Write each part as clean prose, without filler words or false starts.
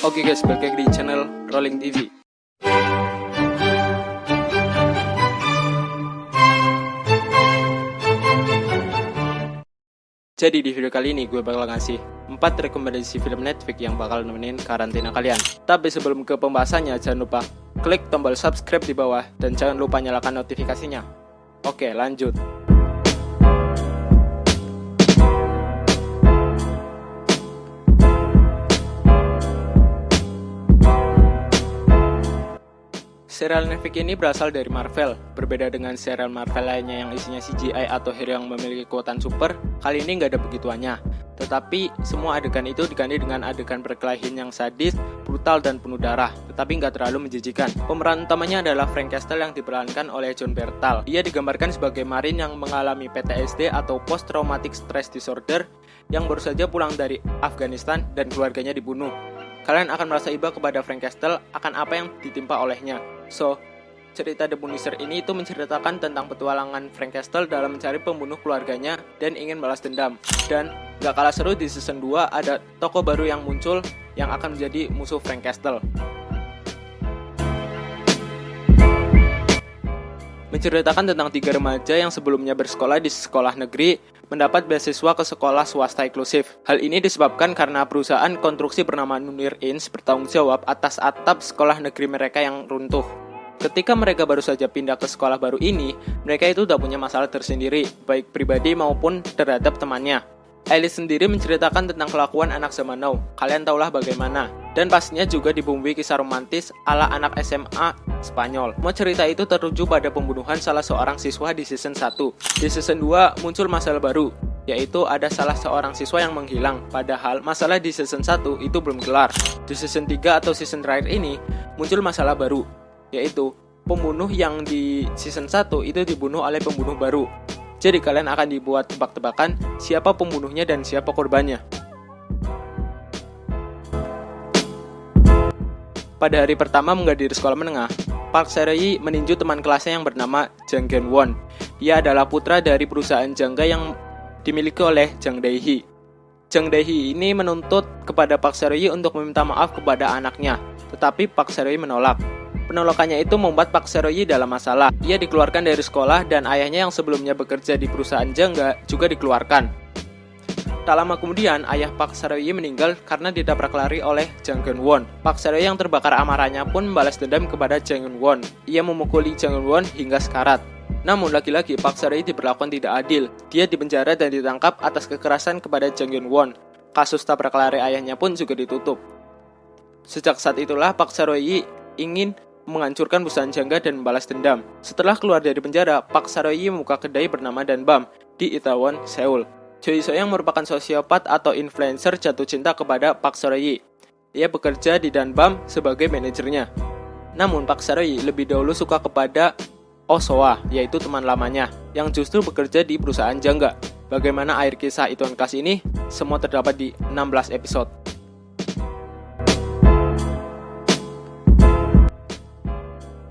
Oke guys, balik lagi di channel Rolling TV. Jadi di video kali ini gue bakal ngasih 4 rekomendasi film Netflix yang bakal nemenin karantina kalian. Tapi sebelum ke pembahasannya, jangan lupa klik tombol subscribe di bawah dan jangan lupa nyalakan notifikasinya. Oke, lanjut. Serial Netflix ini berasal dari Marvel. Berbeda dengan serial Marvel lainnya yang isinya CGI atau hero yang memiliki kekuatan super, kali ini nggak ada begituannya. Tetapi semua adegan itu diganti dengan adegan perkelahian yang sadis, brutal, dan penuh darah, tetapi nggak terlalu menjijikan. Pemeran utamanya adalah Frank Castle yang diperankan oleh Jon Bernthal. Dia digambarkan sebagai marin yang mengalami PTSD atau Post Traumatic Stress Disorder yang baru saja pulang dari Afghanistan dan keluarganya dibunuh. Kalian akan merasa iba kepada Frank Castle akan apa yang ditimpa olehnya. So, cerita The Punisher ini itu menceritakan tentang petualangan Frank Castle dalam mencari pembunuh keluarganya dan ingin balas dendam. Dan gak kalah seru, di season 2 ada tokoh baru yang muncul yang akan menjadi musuh Frank Castle. Menceritakan tentang 3 remaja yang sebelumnya bersekolah di sekolah negeri mendapat beasiswa ke sekolah swasta eksklusif. Hal ini disebabkan karena perusahaan konstruksi bernama Munir Inc. bertanggung jawab atas atap sekolah negeri mereka yang runtuh. Ketika mereka baru saja pindah ke sekolah baru ini, mereka itu udah punya masalah tersendiri, baik pribadi maupun terhadap temannya. Alice sendiri menceritakan tentang kelakuan anak zaman now, kalian tahulah bagaimana. Dan pastinya juga dibumbui kisah romantis ala anak SMA Spanyol. Semua cerita itu tertuju pada pembunuhan salah seorang siswa di season 1. Di season 2 muncul masalah baru, yaitu ada salah seorang siswa yang menghilang, padahal masalah di season 1 itu belum kelar. Di season 3 atau season terakhir ini muncul masalah baru, yaitu pembunuh yang di season 1 itu dibunuh oleh pembunuh baru. Jadi kalian akan dibuat tebak-tebakan siapa pembunuhnya dan siapa korbannya. Pada hari pertama menghadiri sekolah menengah, Park Se-rae meninju teman kelasnya yang bernama Jang Geun-won. Ia adalah putra dari perusahaan jangga yang dimiliki oleh Jang Dae-hee. Jang Dae-hee ini menuntut kepada Park Se-rae untuk meminta maaf kepada anaknya, tetapi Park Se-rae menolak. Penolakannya itu membuat Park Se-rae dalam masalah. Ia dikeluarkan dari sekolah dan ayahnya yang sebelumnya bekerja di perusahaan jangga juga dikeluarkan. Tak lama kemudian, ayah Park Se-rae meninggal karena ditabrak lari oleh Jang Geun-won. Park Se-rae yang terbakar amarahnya pun membalas dendam kepada Jang Geun-won. Ia memukuli Jang Geun-won hingga sekarat. Namun lagi-lagi Park Se-rae diperlakukan tidak adil. Dia dipenjara dan ditangkap atas kekerasan kepada Jang Geun-won. Kasus tabrak lari ayahnya pun juga ditutup. Sejak saat itulah Park Se-rae ingin menghancurkan perusahaan jangga dan membalas dendam. Setelah keluar dari penjara, Park Se-rae membuka kedai bernama Danbam di Itaewon, Seoul. Choi So-young merupakan sosiopat atau influencer jatuh cinta kepada Park Se-rae. Ia bekerja di Danbam sebagai manajernya. Namun Park Se-rae lebih dahulu suka kepada Oh So-ah, yaitu teman lamanya, yang justru bekerja di perusahaan jangga. Bagaimana akhir kisah Itaewon Class ini? Semua terdapat di 16 episode.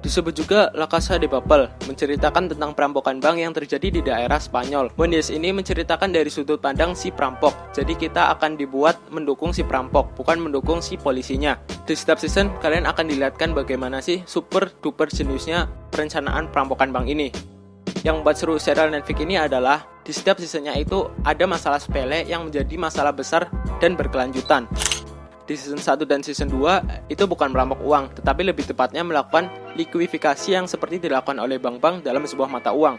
Disebut juga La Casa de Papel, menceritakan tentang perampokan bank yang terjadi di daerah Spanyol. Monis ini menceritakan dari sudut pandang si perampok, jadi kita akan dibuat mendukung si perampok, bukan mendukung si polisinya. Di setiap season, kalian akan dilihatkan bagaimana sih super duper jeniusnya perencanaan perampokan bank ini. Yang membuat seru serial Netflix ini adalah di setiap seasonnya itu ada masalah sepele yang menjadi masalah besar dan berkelanjutan. Di season 1 dan season 2 itu bukan merampok uang, tetapi lebih tepatnya melakukan likuidifikasi yang seperti dilakukan oleh bank-bank dalam sebuah mata uang.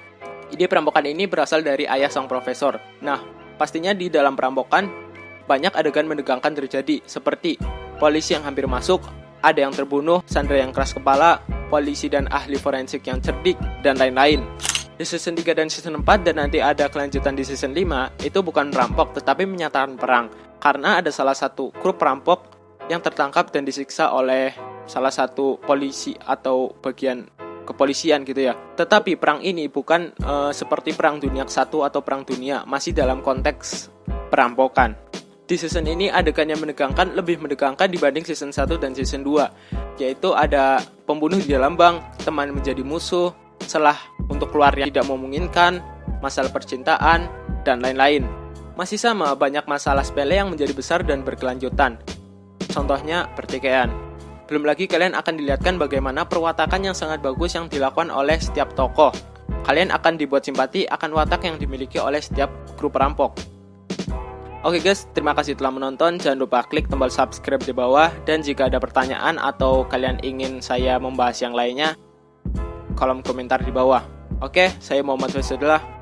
Ide perampokan ini berasal dari ayah sang profesor. Nah, pastinya di dalam perampokan banyak adegan menegangkan terjadi, seperti polisi yang hampir masuk, ada yang terbunuh, sandera yang keras kepala, polisi dan ahli forensik yang cerdik, dan lain-lain. Di season 3 dan season 4 dan nanti ada kelanjutan di season 5, itu bukan merampok tetapi menyatakan perang. Karena ada salah satu kru perampok yang tertangkap dan disiksa oleh salah satu polisi atau bagian kepolisian gitu ya. Tetapi perang ini bukan seperti perang dunia ke-1 atau perang dunia, masih dalam konteks perampokan. Di season ini adegan yang menegangkan lebih menegangkan dibanding season 1 dan season 2, yaitu ada pembunuh di dalam bank, teman menjadi musuh, celah untuk keluar yang tidak memungkinkan, masalah percintaan, dan lain-lain. Masih sama, banyak masalah sepele yang menjadi besar dan berkelanjutan. Contohnya pertikaian. Belum lagi kalian akan dilihatkan bagaimana perwatakan yang sangat bagus yang dilakukan oleh setiap tokoh. Kalian akan dibuat simpati akan watak yang dimiliki oleh setiap kru perampok. Oke guys, terima kasih telah menonton. Jangan lupa klik tombol subscribe di bawah. Dan jika ada pertanyaan atau kalian ingin saya membahas yang lainnya, kolom komentar di bawah. Oke, saya Muhammad Faisal.